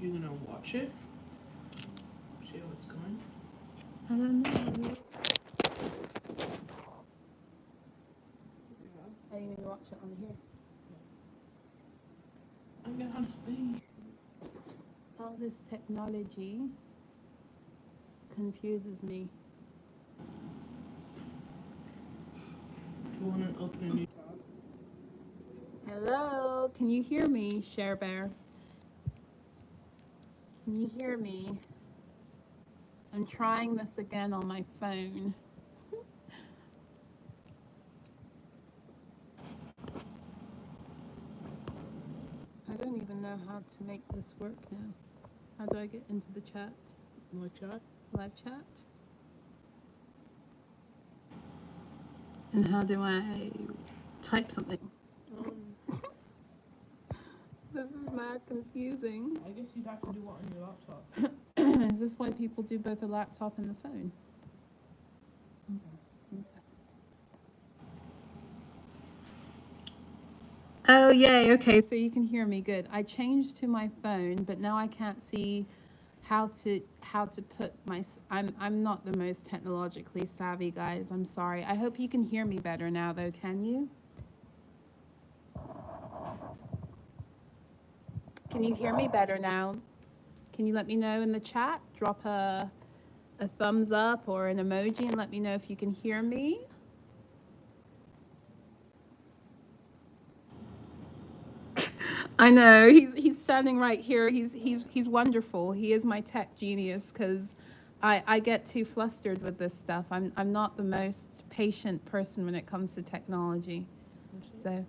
You're gonna watch it? See how it's going? I don't know. I didn't even watch it on here. I get how to speak. All this technology confuses me. You wanna open a new tab? Hello, can you hear me, Share Bear? Can you hear me? I'm trying this again on my phone. I don't even know how to make this work now. How do I get into the chat? Live chat? Live chat? And how do I type something? This is mad confusing. I guess you'd have to do it on your laptop. Is this why people do both a laptop and the phone? One second. Oh, yay. Okay, so you can hear me. Good. I changed to my phone, but now I can't see how to put my I'm not the most technologically savvy, guys. I'm sorry. I hope you can hear me better now though, can you? Can you hear me better now? Can you let me know in the chat? Drop a thumbs up or an emoji and let me know if you can hear me. I know he's standing right here. He's wonderful. He is my tech genius because I get too flustered with this stuff. I'm not the most patient person when it comes to technology. So,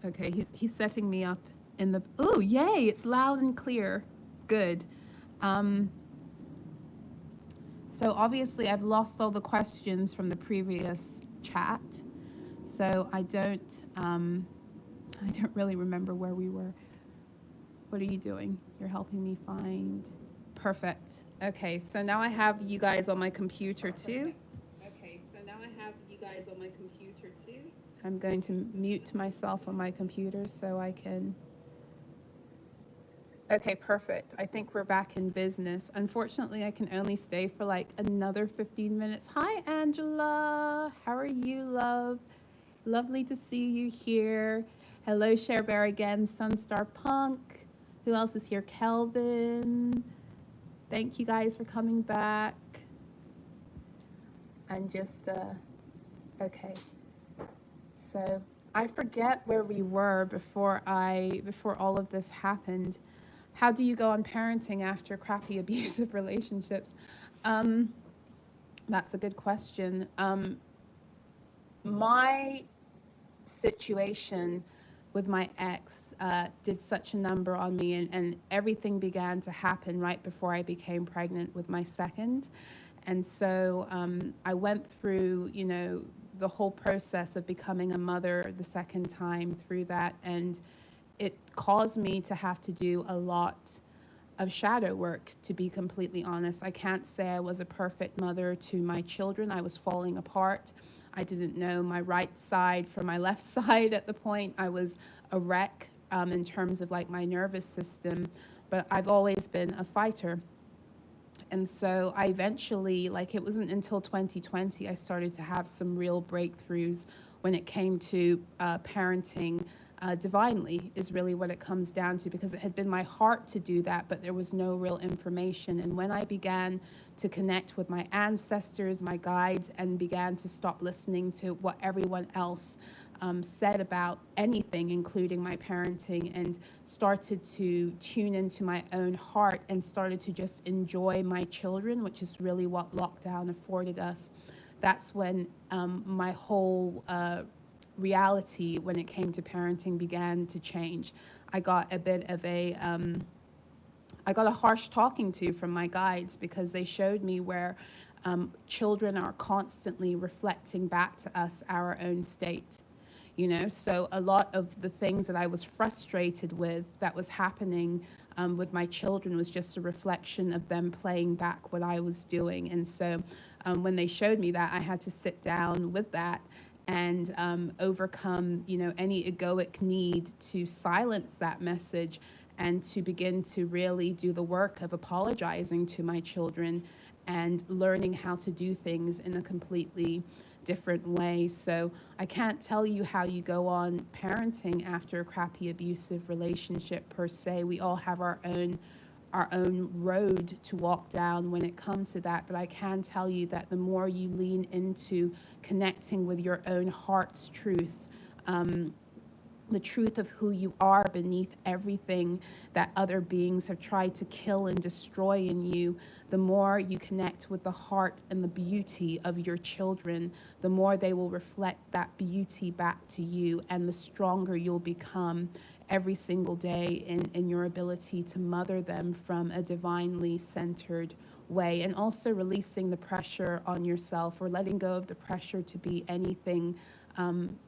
okay, he's setting me up in the. Oh, yay! It's loud and clear. Good. So obviously I've lost all the questions from the previous chat. So I don't really remember where we were. What are you doing? You're helping me find. Perfect. Okay, so now I have you guys on my computer too. Okay, so now I have you guys on my computer too. I'm going to mute myself on my computer so I can. Okay, perfect. I think we're back in business. Unfortunately, I can only stay for like another 15 minutes. Hi, Angela. How are you, love? Lovely to see you here. Hello, Cher Bear again, Sunstar Punk. Who else is here? Kelvin. Thank you guys for coming back. I'm just, okay. So I forget where we were before all of this happened. How do you go on parenting after crappy abusive relationships? That's a good question. My situation with my ex did such a number on me, and everything began to happen right before I became pregnant with my second. And so I went through, the whole process of becoming a mother the second time through that. And it caused me to have to do a lot of shadow work, to be completely honest. I can't say I was a perfect mother to my children. I was falling apart. I didn't know my right side from my left side at the point. I was a wreck in terms of like my nervous system, but I've always been a fighter. And so I eventually, like, it wasn't until 2020 I started to have some real breakthroughs when it came to parenting divinely, is really what it comes down to, because it had been my heart to do that, but there was no real information. And when I began to connect with my ancestors, my guides, and began to stop listening to what everyone else said about anything, including my parenting, and started to tune into my own heart and started to just enjoy my children, which is really what lockdown afforded us. That's when my whole reality when it came to parenting began to change. I got a bit of I got a harsh talking to from my guides, because they showed me where children are constantly reflecting back to us our own state. So a lot of the things that I was frustrated with that was happening with my children was just a reflection of them playing back what I was doing. And so when they showed me that, I had to sit down with that and overcome any egoic need to silence that message and to begin to really do the work of apologizing to my children and learning how to do things in a completely different way. So I can't tell you how you go on parenting after a crappy abusive relationship per se. We all have our own road to walk down when it comes to that. But I can tell you that the more you lean into connecting with your own heart's truth, the truth of who you are beneath everything that other beings have tried to kill and destroy in you, the more you connect with the heart and the beauty of your children, the more they will reflect that beauty back to you, and the stronger you'll become every single day in your ability to mother them from a divinely centered way, and also releasing the pressure on yourself, or letting go of the pressure to be anything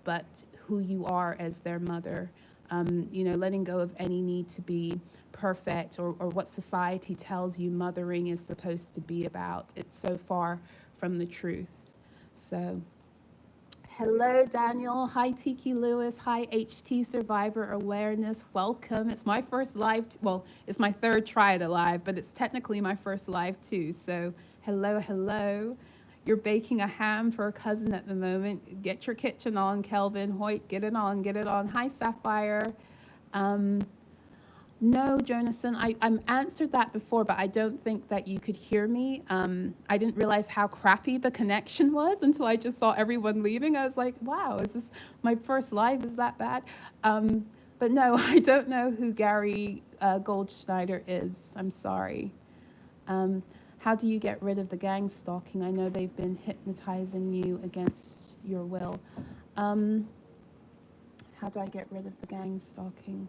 but who you are as their mother. Letting go of any need to be perfect, or what society tells you mothering is supposed to be about. It's so far from the truth. So, hello, Daniel. Hi, Tiki Lewis. Hi, HT Survivor Awareness. Welcome. It's my first live. Well, it's my third try at a live, but it's technically my first live too. So, hello, hello. You're baking a ham for a cousin at the moment. Get your kitchen on, Kelvin Hoyt. Get it on, get it on. Hi, Sapphire. Um, no, Jonathan, I answered that before, but I don't think that you could hear me. I didn't realize how crappy the connection was until I just saw everyone leaving. I was like, wow, is this my first live? Is that bad? But no, I don't know who Gary Goldschneider is. I'm sorry. How do you get rid of the gang stalking? I know they've been hypnotizing you against your will. How do I get rid of the gang stalking?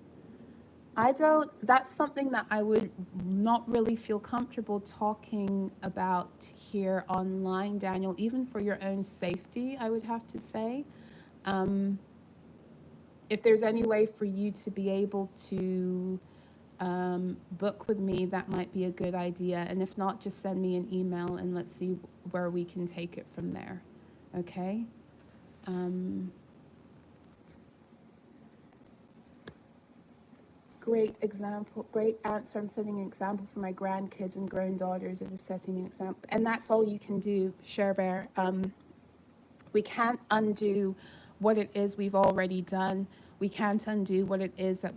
That's something that I would not really feel comfortable talking about here online, Daniel, even for your own safety, I would have to say. If there's any way for you to be able to book with me, that might be a good idea. And if not, just send me an email and let's see where we can take it from there. Okay? Great example, great answer. I'm setting an example for my grandkids and grown daughters. It is setting an example. And that's all you can do, Share Bear. We can't undo what it is we've already done. We can't undo what it is that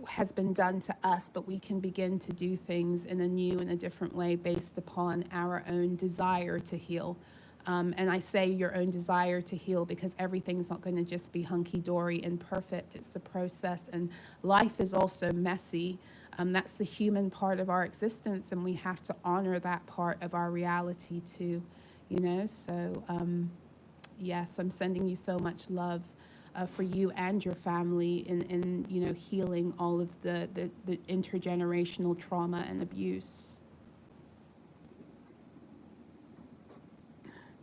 has been done to us, but we can begin to do things in a new and a different way based upon our own desire to heal. And I say your own desire to heal because everything's not going to just be hunky-dory and perfect. It's a process, and life is also messy. That's the human part of our existence, and we have to honor that part of our reality too, So yes, I'm sending you so much love for you and your family in healing all of the intergenerational trauma and abuse.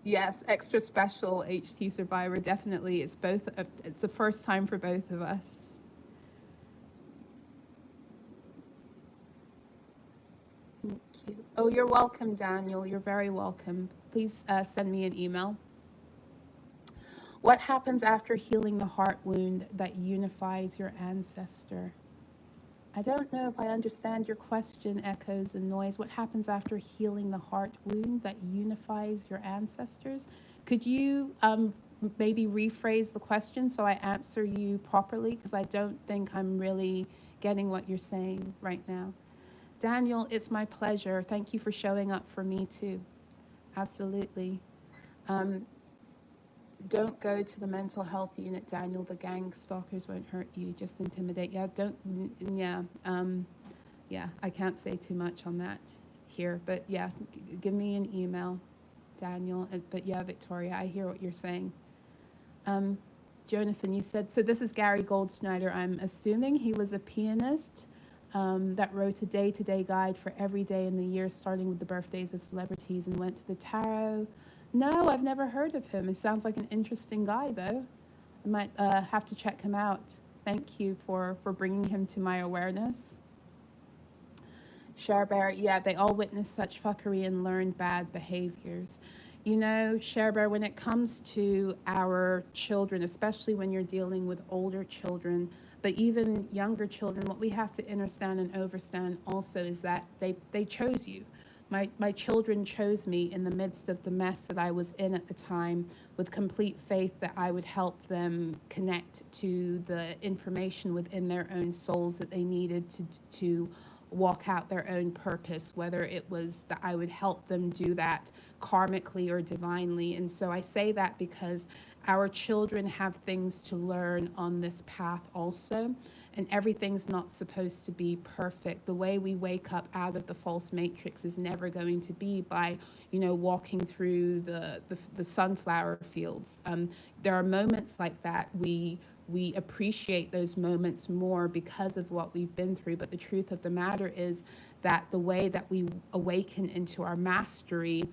Yes, extra special HT Survivor, definitely. It's the first time for both of us. Thank you. Oh, you're welcome, Daniel. You're very welcome. Please send me an email. What happens after healing the heart wound that unifies your ancestor? I don't know if I understand your question, echoes and noise. What happens after healing the heart wound that unifies your ancestors? Could you maybe rephrase the question so I answer you properly? Because I don't think I'm really getting what you're saying right now. Daniel, it's my pleasure. Thank you for showing up for me too. Absolutely. Don't go to the mental health unit, Daniel. The gang stalkers won't hurt you, just intimidate. Yeah, I can't say too much on that here, but yeah, give me an email, Daniel. But yeah, Victoria, I hear what you're saying. Jonathan, you said, so this is Gary Goldschneider. I'm assuming he was a pianist that wrote a day-to-day guide for every day in the year, starting with the birthdays of celebrities, and went to the tarot. No, I've never heard of him. It sounds like an interesting guy, though. I might have to check him out. Thank you for bringing him to my awareness. Cher Bear, yeah, they all witness such fuckery and learned bad behaviors. Cher Bear, when it comes to our children, especially when you're dealing with older children, But even younger children, what we have to understand and overstand also is that they chose you. My children chose me in the midst of the mess that I was in at the time, with complete faith that I would help them connect to the information within their own souls that they needed to walk out their own purpose, whether it was that I would help them do that karmically or divinely. And so I say that because our children have things to learn on this path also, and everything's not supposed to be perfect. The way we wake up out of the false matrix is never going to be by, walking through the sunflower fields. There are moments like that. We appreciate those moments more because of what we've been through. But the truth of the matter is that the way that we awaken into our mastery,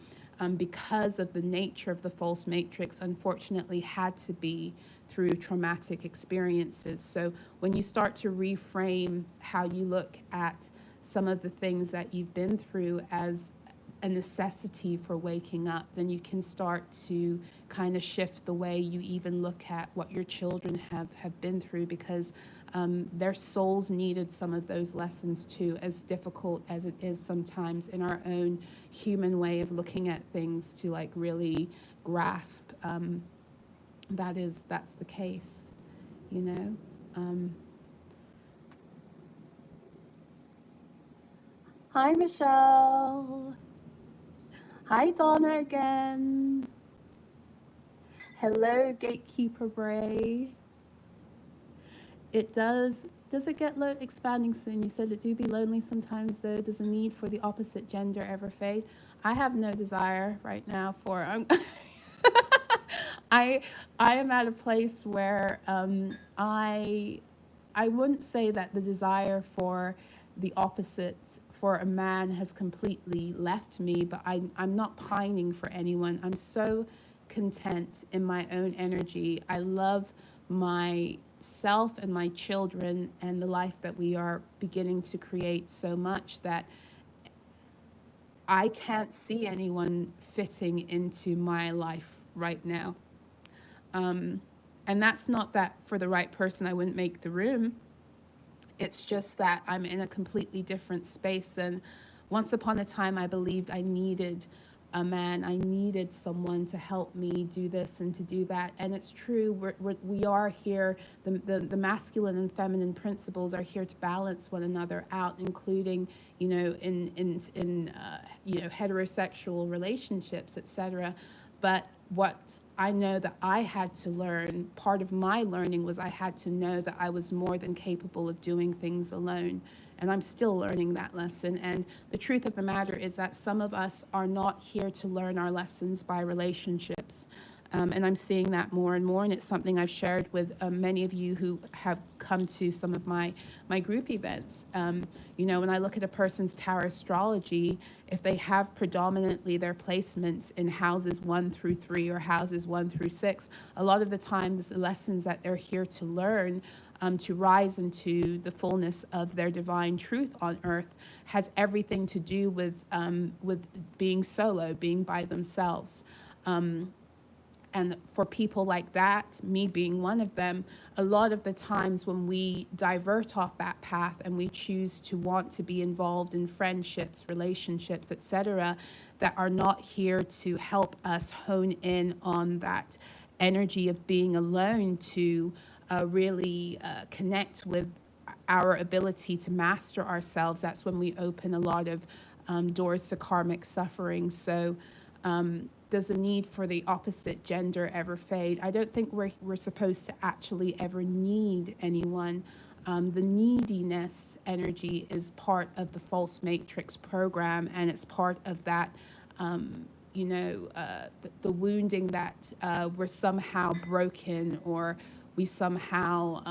because of the nature of the false matrix, unfortunately had to be through traumatic experiences. So when you start to reframe how you look at some of the things that you've been through as a necessity for waking up, then you can start to kind of shift the way you even look at what your children have been through, because their souls needed some of those lessons too, as difficult as it is sometimes in our own human way of looking at things to like really grasp that's the case, you know. Hi, Michelle. Hi, Donna again. Hello, Gatekeeper Bray. It does. Does it get expanding soon? You said it do be lonely sometimes, though. Does the need for the opposite gender ever fade? I have no desire right now for. I I am at a place where I wouldn't say that the desire for the opposites for a man has completely left me, but I'm not pining for anyone. I'm so content in my own energy. I love myself and my children and the life that we are beginning to create so much that I can't see anyone fitting into my life right now. And that's not that for the right person I wouldn't make the room. It's just that I'm in a completely different space. And once upon a time, I believed I needed a man. I needed someone to help me do this and to do that. And it's true. We are here. The masculine and feminine principles are here to balance one another out, including, in heterosexual relationships, etc. But what I know that I had to learn, part of my learning was I had to know that I was more than capable of doing things alone. And I'm still learning that lesson. And the truth of the matter is that some of us are not here to learn our lessons by relationships. And I'm seeing that more and more, and it's something I've shared with many of you who have come to some of my group events. When I look at a person's tower astrology, if they have predominantly their placements in houses 1 through 3 or houses 1 through 6, a lot of the times the lessons that they're here to learn, to rise into the fullness of their divine truth on earth, has everything to do with being solo, being by themselves. And for people like that, me being one of them, a lot of the times when we divert off that path and we choose to want to be involved in friendships, relationships, etc., that are not here to help us hone in on that energy of being alone, to really connect with our ability to master ourselves, that's when we open a lot of doors to karmic suffering. So does the need for the opposite gender ever fade? I don't think we're supposed to actually ever need anyone. The neediness energy is part of the false matrix program, and it's part of that, the wounding that we're somehow broken, or we somehow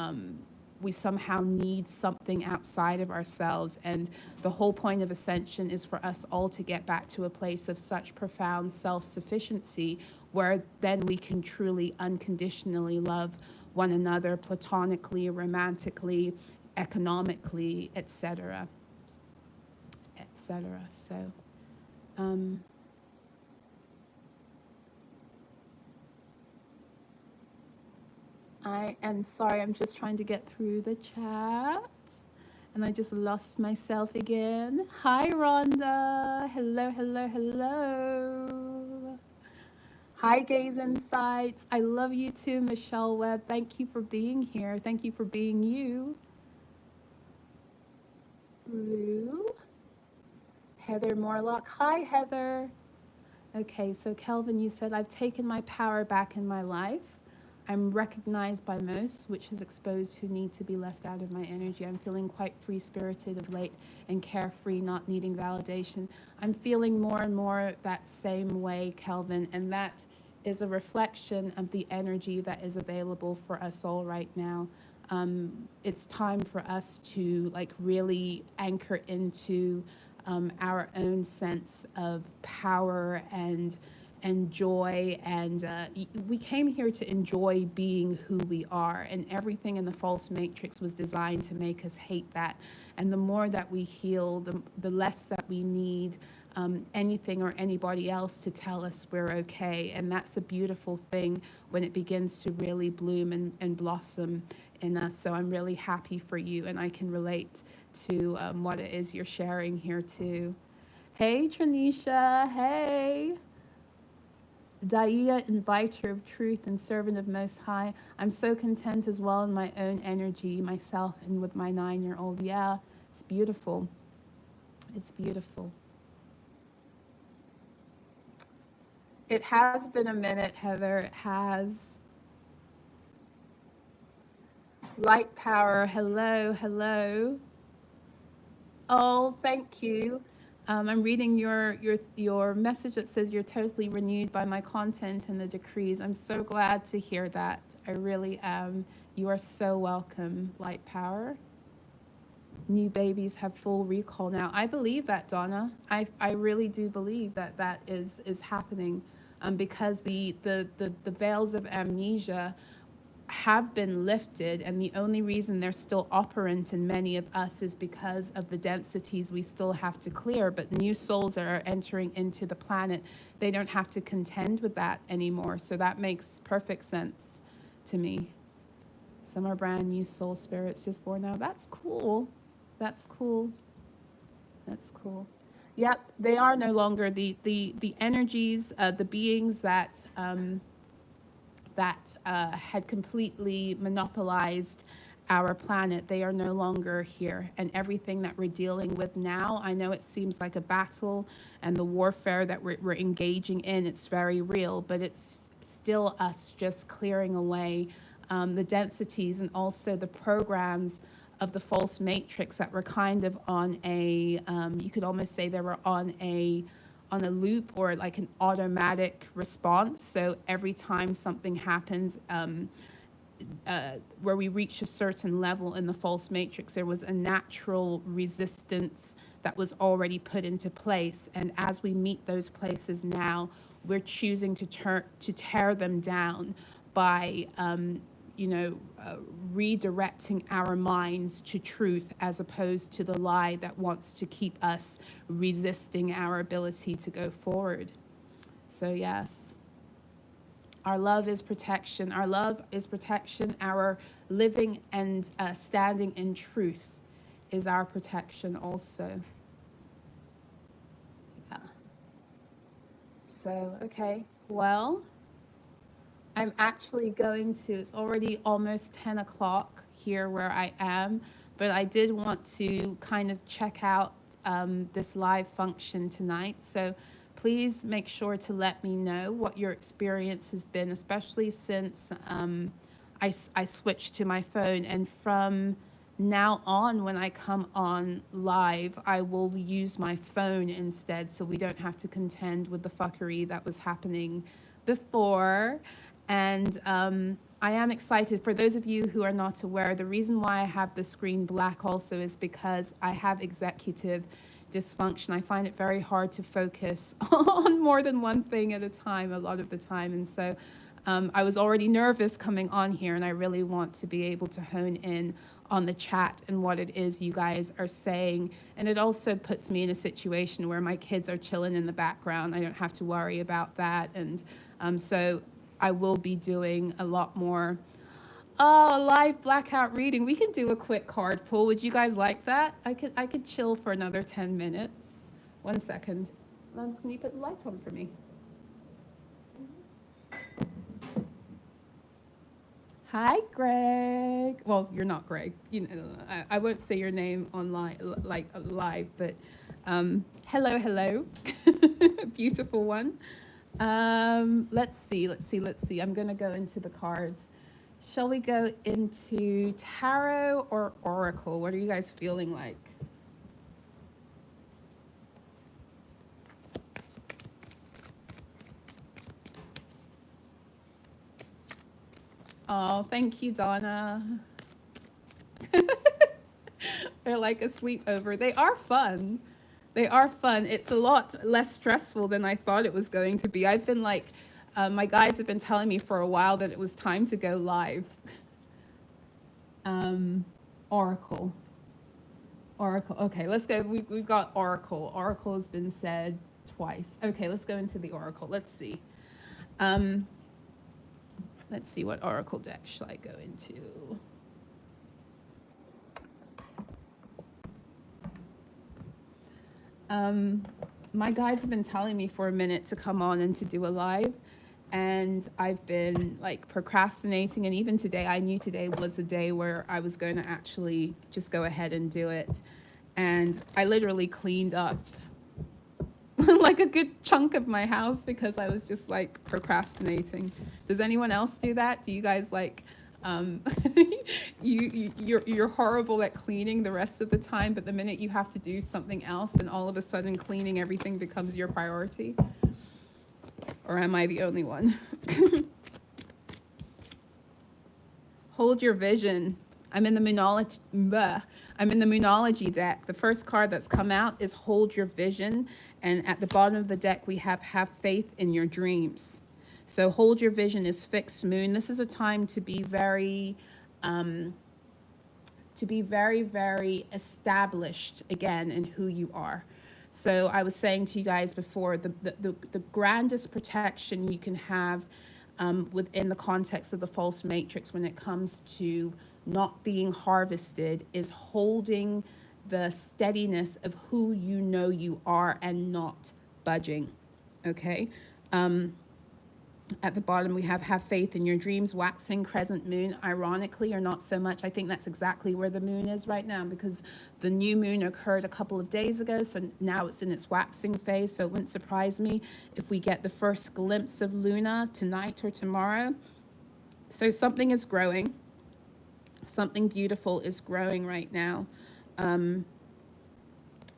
need something outside of ourselves. And the whole point of ascension is for us all to get back to a place of such profound self-sufficiency, where then we can truly unconditionally love one another, platonically, romantically, economically, etc., etc. So um, I am sorry, I'm just trying to get through the chat. And I just lost myself again. Hi, Rhonda. Hello, hello, hello. Hi, Gaze Insights. I love you too, Michelle Webb. Thank you for being here. Thank you for being you. Lou. Heather Morlock. Hi, Heather. Okay, so Kelvin, you said, I've taken my power back in my life. I'm recognized by most, which has exposed who need to be left out of my energy. I'm feeling quite free spirited of late and carefree, not needing validation. I'm feeling more and more that same way, Kelvin, and that is a reflection of the energy that is available for us all right now. It's time for us to like really anchor into our own sense of power and joy, and we came here to enjoy being who we are, and everything in the false matrix was designed to make us hate that. And the more that we heal, the less that we need anything or anybody else to tell us we're okay. And that's a beautiful thing when it begins to really bloom and blossom in us. So I'm really happy for you, and I can relate to what it is you're sharing here too. Hey, Tranisha. Hey. Daia, inviter of truth and servant of Most High. I'm so content as well in my own energy, myself, and with my 9-year-old. Yeah, it's beautiful. It's beautiful. It has been a minute, Heather. It has. Light power. Hello, hello. Oh, thank you. I'm reading your message that says you're totally renewed by my content and the decrees. I'm so glad to hear that. I really am. You are so welcome, Light Power. New babies have full recall now. I believe that, Donna. I really do believe that that is happening, because the veils of amnesia have been lifted, and the only reason they're still operant in many of us is because of the densities we still have to clear. But new souls are entering into the planet. They don't have to contend with that anymore. So that makes perfect sense to me. Some are brand new soul spirits just born now. That's cool. That's cool. That's cool. Yep, they are no longer the energies, the beings that had completely monopolized our planet. They are no longer here. And everything that we're dealing with now, I know it seems like a battle, and the warfare that we're engaging in, it's very real, but it's still us just clearing away the densities and also the programs of the false matrix that were kind of on a, you could almost say they were on a loop or like an automatic response. So every time something happens, where we reach a certain level in the false matrix, there was a natural resistance that was already put into place. And as we meet those places now, we're choosing to tear them down by you know, redirecting our minds to truth as opposed to the lie that wants to keep us resisting our ability to go forward. So, yes, our love is protection. Our love is protection. Our living and standing in truth is our protection also. Yeah. So, okay. Well, I'm actually going to, it's already almost 10 o'clock here where I am, but I did want to kind of check out this live function tonight. So please make sure to let me know what your experience has been, especially since I switched to my phone. And from now on, when I come on live, I will use my phone instead, so we don't have to contend with the fuckery that was happening before. And I am excited. For those of you who are not aware, the reason why I have the screen black also is because I have executive dysfunction. I find it very hard to focus on more than one thing at a time a lot of the time. And so I was already nervous coming on here, and I really want to be able to hone in on the chat and what it is you guys are saying. And it also puts me in a situation where my kids are chilling in the background. I don't have to worry about that. And so I will be doing a lot more Oh, live blackout reading. We can do a quick card pull. Would you guys like that? I could chill for another 10 minutes. 1 second. Lance, can you put the lights on for me? Hi, Greg. Well, you're not Greg. You know, I won't say your name online, like live, but hello, hello, beautiful one. Let's see. I'm gonna go into the cards. Shall we go into tarot or oracle? What are you guys feeling like? Oh, thank you, Donna. They're like a sleepover. They are fun. They are fun. It's a lot less stressful than I thought it was going to be. I've been like, my guides have been telling me for a while that it was time to go live. Um, Oracle. Oracle. Okay, let's go. We've got Oracle. Oracle has been said twice. Okay, let's go into the Oracle. Um, let's see what Oracle deck shall I go into. Um, my guides have been telling me for a minute to come on and to do a live, and I've been like procrastinating. And even today, I knew today was the day where I was going to actually just go ahead and do it. And I literally cleaned up like a good chunk of my house because I was just like procrastinating. Does anyone else do that? Do you guys like um, you're horrible at cleaning the rest of the time, but the minute you have to do something else, and all of a sudden cleaning everything becomes your priority? Or am I the only one? Hold your vision. I'm in the Moonology deck. The first card that's come out is Hold Your Vision, and at the bottom of the deck we have Faith in Your Dreams. So Hold Your Vision is fixed moon. This is a time to be very very established again in who you are. So I was saying to you guys before, the grandest protection you can have within the context of the false matrix when it comes to not being harvested is holding the steadiness of who you know you are and not budging. Okay. At the bottom, we have faith in your dreams, waxing, crescent moon, ironically, or not so much. I think that's exactly where the moon is right now, because the new moon occurred a couple of days ago. So now it's in its waxing phase. So it wouldn't surprise me if we get the first glimpse of Luna tonight or tomorrow. So something is growing. Something beautiful is growing right now. And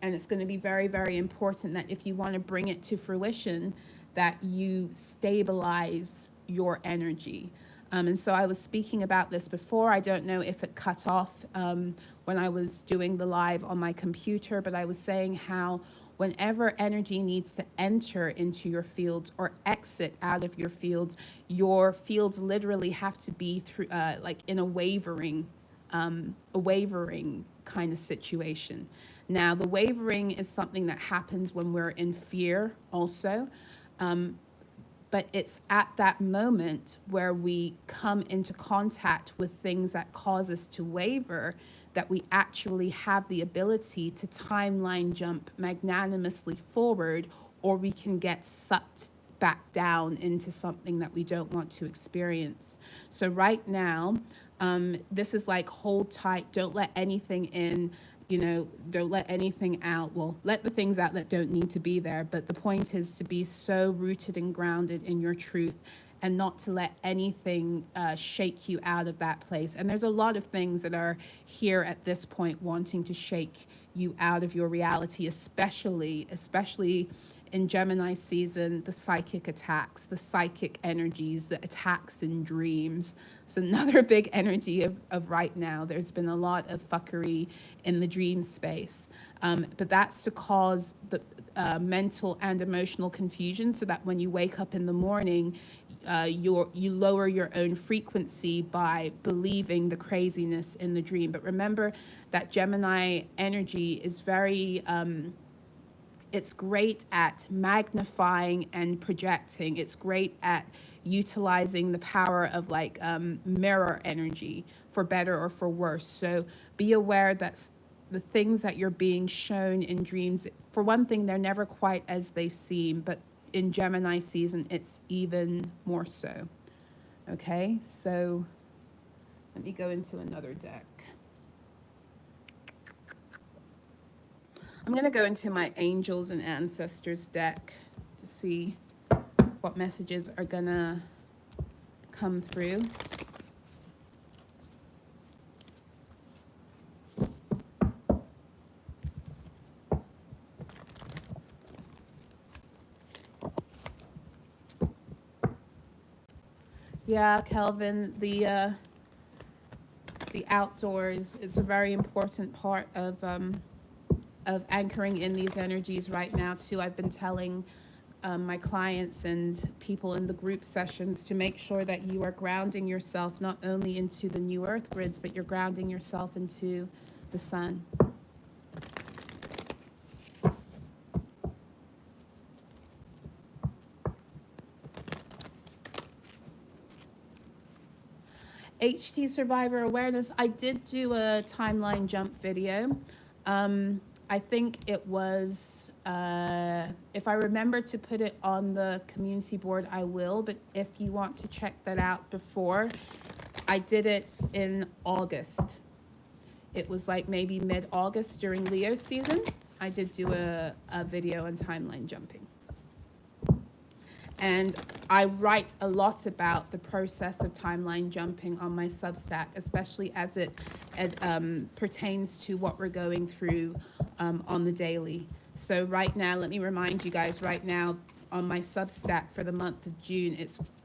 it's going to be very, very important that if you want to bring it to fruition, that you stabilize your energy. And so I was speaking about this before. I don't know if it cut off when I was doing the live on my computer, but I was saying how whenever energy needs to enter into your fields or exit out of your fields literally have to be through like in a wavering kind of situation. Now, the wavering is something that happens when we're in fear also. But it's at that moment where we come into contact with things that cause us to waver that we actually have the ability to timeline jump magnanimously forward, or we can get sucked back down into something that we don't want to experience. So right now, this is like hold tight, don't let anything in, don't let anything out. Well, let the things out that don't need to be there. But the point is to be so rooted and grounded in your truth and not to let anything shake you out of that place. And there's a lot of things that are here at this point wanting to shake you out of your reality, especially in Gemini season, the psychic attacks, the psychic energies, the attacks in dreams. It's another big energy of right now. There's been a lot of fuckery in the dream space. But that's to cause the mental and emotional confusion so that when you wake up in the morning, you lower your own frequency by believing the craziness in the dream. But remember that Gemini energy is very It's great at magnifying and projecting. It's great at utilizing the power of like mirror energy for better or for worse. So be aware that the things that you're being shown in dreams, for one thing, they're never quite as they seem, but in Gemini season, it's even more so. Okay, so let me go into another deck. I'm going to go into my angels and ancestors deck to see what messages are going to come through. Yeah, Kelvin, the outdoors is a very important part of anchoring in these energies right now too. I've been telling my clients and people in the group sessions to make sure that you are grounding yourself not only into the new earth grids, but you're grounding yourself into the sun. HT Survivor Awareness, I did do a timeline jump video. I think it was, if I remember to put it on the community board, I will. But if you want to check that out before, I did it in August. It was like maybe mid-August during Leo season. I did do a video on timeline jumping. And I write a lot about the process of timeline jumping on my Substack, especially as it pertains to what we're going through on the daily. So right now, let me remind you guys, right now on my Substack for the month of June,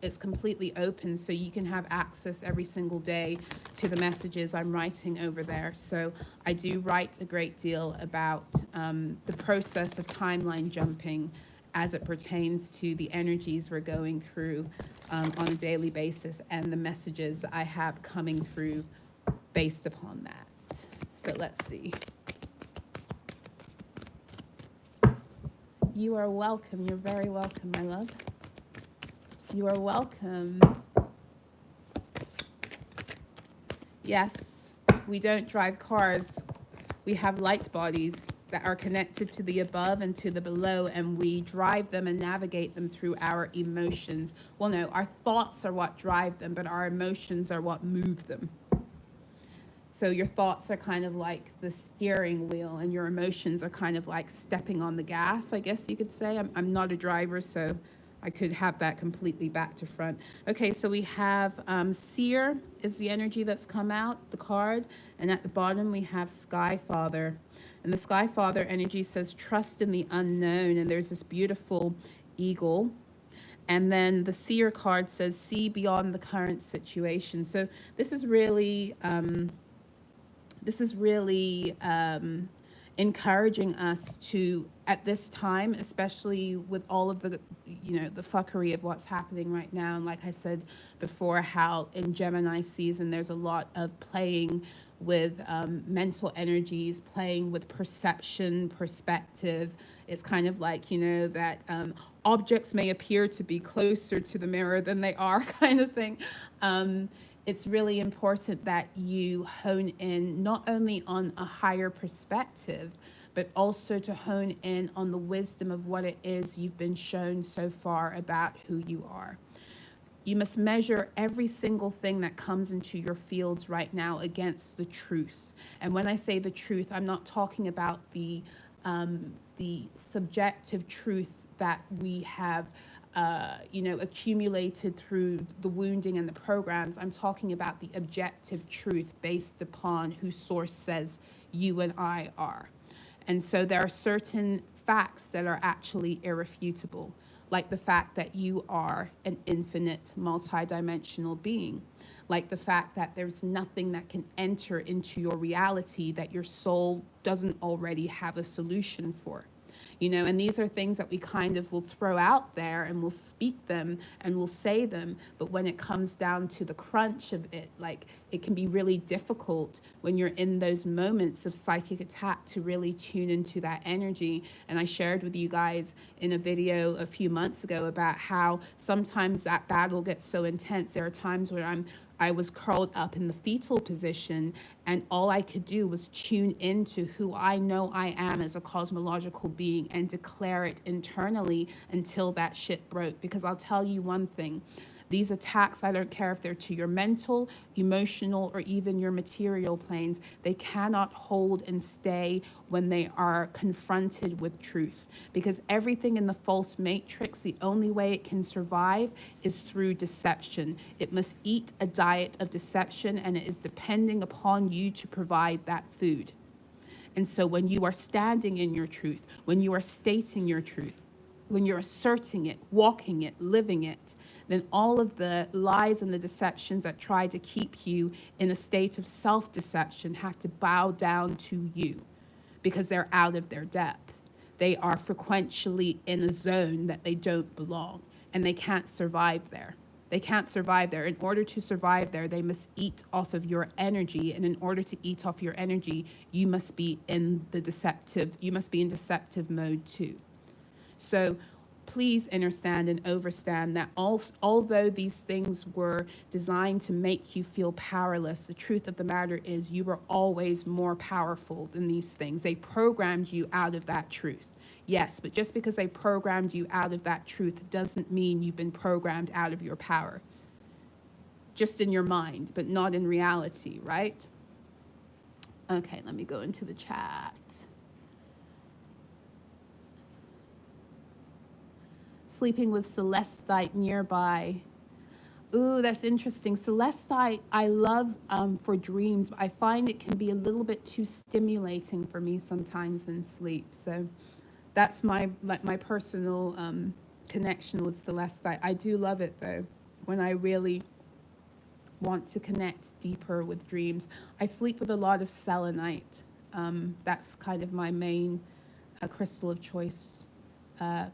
it's completely open, so you can have access every single day to the messages I'm writing over there. So I do write a great deal about the process of timeline jumping as it pertains to the energies we're going through on a daily basis and the messages I have coming through based upon that. So let's see. You are welcome. You're very welcome, my love. You are welcome. Yes, we don't drive cars. We have light bodies that are connected to the above and to the below, and we drive them and navigate them through our emotions. Well, no, our thoughts are what drive them, but our emotions are what move them. So your thoughts are kind of like the steering wheel, and your emotions are kind of like stepping on the gas, I guess you could say. I'm not a driver, so I could have that completely back to front. Okay, so we have Seer is the energy that's come out, the card. And at the bottom, we have Sky Father. And the Sky Father energy says, trust in the unknown. And there's this beautiful eagle. And then the Seer card says, see beyond the current situation. So this is really encouraging us to, at this time, especially with all of the, the fuckery of what's happening right now. And like I said before, how in Gemini season, there's a lot of playing with mental energies, playing with perception, perspective. It's kind of like, that objects may appear to be closer to the mirror than they are kind of thing. It's really important that you hone in not only on a higher perspective, but also to hone in on the wisdom of what it is you've been shown so far about who you are. You must measure every single thing that comes into your fields right now against the truth. And when I say the truth, I'm not talking about the subjective truth that we have accumulated through the wounding and the programs. I'm talking about the objective truth based upon who source says you and I are. And so there are certain facts that are actually irrefutable, like the fact that you are an infinite, multidimensional being, like the fact that there's nothing that can enter into your reality that your soul doesn't already have a solution for. You know, and these are things that we kind of will throw out there and we'll speak them and we'll say them, but when it comes down to the crunch of it, like, it can be really difficult when you're in those moments of psychic attack to really tune into that energy. And I shared with you guys in a video a few months ago about how sometimes that battle gets so intense. There are times where I was curled up in the fetal position, and all I could do was tune into who I know I am as a cosmological being and declare it internally until that shit broke. Because I'll tell you one thing, these attacks, I don't care if they're to your mental, emotional, or even your material planes, they cannot hold and stay when they are confronted with truth. Because everything in the false matrix, the only way it can survive is through deception. It must eat a diet of deception, and it is depending upon you to provide that food. And so when you are standing in your truth, when you are stating your truth, when you're asserting it, walking it, living it, then all of the lies and the deceptions that try to keep you in a state of self-deception have to bow down to you, because they're out of their depth. They are frequentially in a zone that they don't belong, and they can't survive there. They can't survive there. In order to survive there, they must eat off of your energy. And in order to eat off your energy, you must be in deceptive mode too. So please understand and overstand that although these things were designed to make you feel powerless, the truth of the matter is you were always more powerful than these things. They programmed you out of that truth. Yes, but just because they programmed you out of that truth doesn't mean you've been programmed out of your power. Just in your mind, but not in reality, right? Okay, let me go into the chat. Sleeping with Celestite nearby. Ooh, that's interesting. Celestite, I love for dreams, but I find it can be a little bit too stimulating for me sometimes in sleep. So that's my personal connection with Celestite. I do love it though, when I really want to connect deeper with dreams. I sleep with a lot of selenite. That's kind of my main crystal of choice,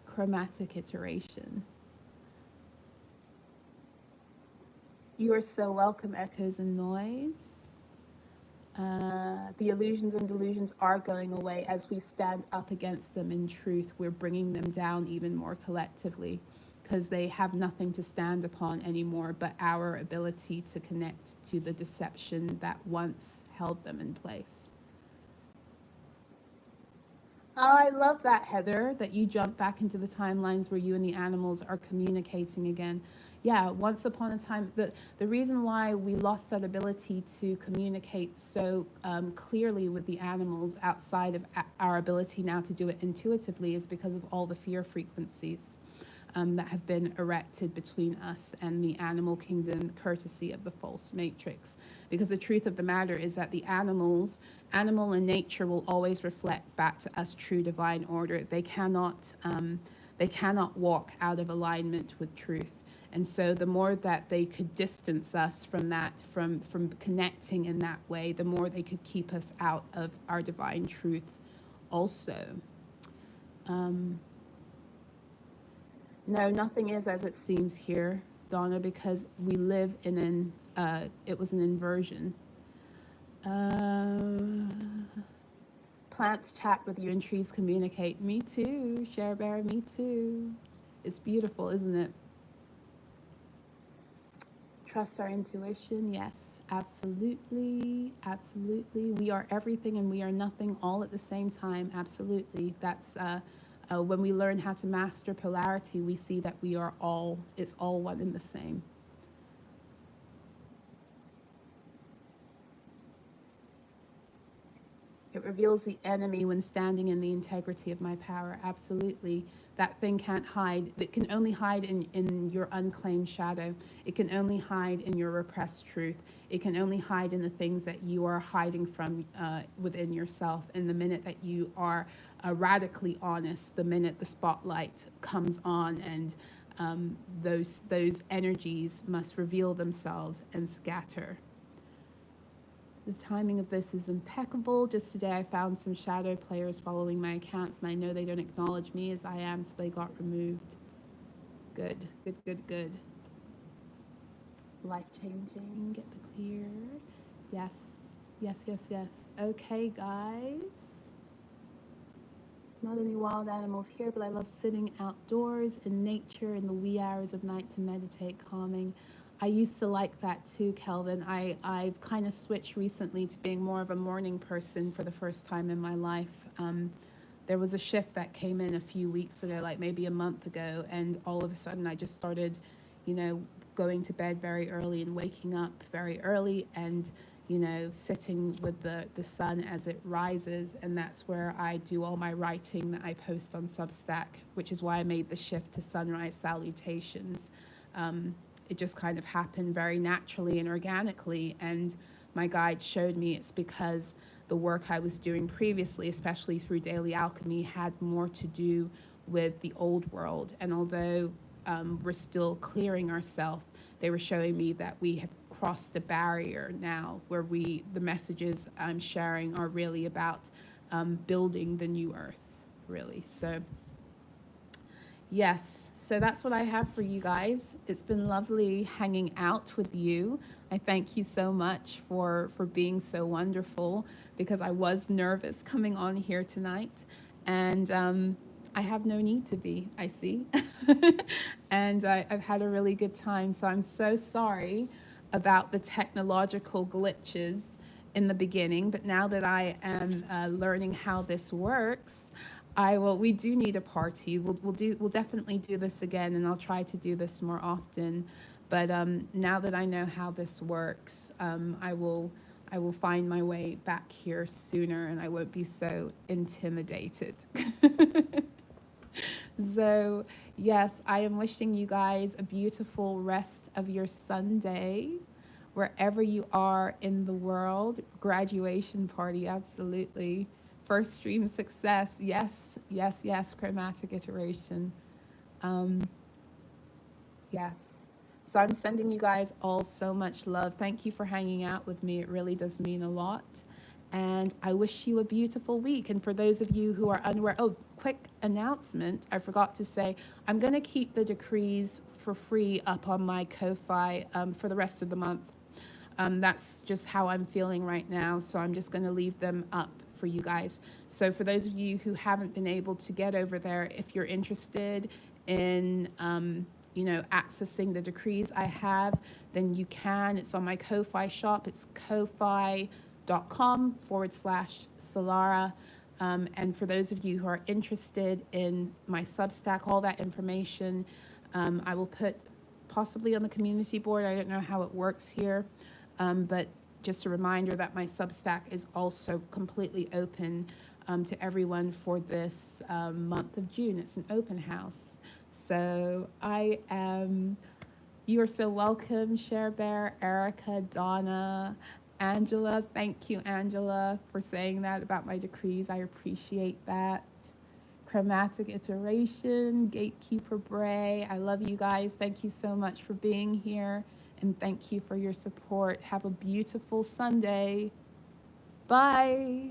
chromatic iteration. You are so welcome, Echoes and Noise. The illusions and delusions are going away as we stand up against them in truth. We're bringing them down even more collectively, because they have nothing to stand upon anymore but our ability to connect to the deception that once held them in place. Oh, I love that, Heather, that you jump back into the timelines where you and the animals are communicating again. Yeah, once upon a time, the reason why we lost that ability to communicate so clearly with the animals outside of our ability now to do it intuitively is because of all the fear frequencies that have been erected between us and the animal kingdom, courtesy of the false matrix. Because the truth of the matter is that the animal and nature will always reflect back to us true divine order. They cannot walk out of alignment with truth. And so the more that they could distance us from that, from connecting in that way, the more they could keep us out of our divine truth also. No, nothing is as it seems here, Donna, because we live in it was an inversion. Plants chat with you and trees communicate. Me too, Cher Bear, me too. It's beautiful, isn't it? Trust our intuition, yes, absolutely, absolutely. We are everything and we are nothing all at the same time, absolutely. That's when we learn how to master polarity, we see that we are all, it's all one and the same. It reveals the enemy when standing in the integrity of my power. Absolutely. That thing can't hide. It can only hide in your unclaimed shadow. It can only hide in your repressed truth. It can only hide in the things that you are hiding from within yourself. And the minute that you are radically honest, the minute the spotlight comes on and those energies must reveal themselves and scatter. The timing of this is impeccable. Just today, I found some shadow players following my accounts, and I know they don't acknowledge me as I am, so they got removed. Good, good, good, good. Life changing. Get the clear. Yes, yes, yes, yes. Okay, guys. Not any wild animals here, but I love sitting outdoors in nature in the wee hours of night to meditate, calming. I used to like that too, Kelvin. I've kind of switched recently to being more of a morning person for the first time in my life. There was a shift that came in a few weeks ago, like maybe a month ago, and all of a sudden I just started, you know, going to bed very early and waking up very early and sitting with the sun as it rises. And that's where I do all my writing that I post on Substack, which is why I made the shift to sunrise salutations. It just kind of happened very naturally and organically. And my guide showed me it's because the work I was doing previously, especially through Daily Alchemy, had more to do with the old world. And although we're still clearing ourselves, they were showing me that we have crossed a barrier now where the messages I'm sharing are really about building the new earth, really. So yes, so that's what I have for you guys. It's been lovely hanging out with you. I thank you so much for being so wonderful, because I was nervous coming on here tonight, and I have no need to be, I see. And I've had a really good time. So I'm so sorry about the technological glitches in the beginning, but now that I am learning how this works, we do need a party. We'll definitely do this again, and I'll try to do this more often. But now that I know how this works, I will find my way back here sooner, and I won't be so intimidated. So yes, I am wishing you guys a beautiful rest of your Sunday, wherever you are in the world. Graduation party, absolutely. First stream success, yes, yes, yes. Chromatic iteration, yes. So I'm sending you guys all so much love. Thank you for hanging out with me. It really does mean a lot. And I wish you a beautiful week. And for those of you who are unaware, oh, quick announcement. I forgot to say, I'm going to keep the decrees for free up on my Ko-Fi for the rest of the month. That's just how I'm feeling right now. So I'm just going to leave them up for you guys. So for those of you who haven't been able to get over there, if you're interested in, accessing the decrees I have, then you can. It's on my Ko-Fi shop. It's kofi.com/Solarah. And for those of you who are interested in my Substack, all that information, I will put possibly on the community board. I don't know how it works here. But just a reminder that my Substack is also completely open to everyone for this month of June. It's an open house. So you are so welcome, Cher Bear, Erica, Donna, Angela. Thank you, Angela, for saying that about my decrees. I appreciate that. Chromatic iteration, Gatekeeper Bray. I love you guys. Thank you so much for being here. And thank you for your support. Have a beautiful Sunday. Bye.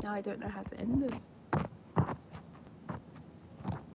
Now I don't know how to end this.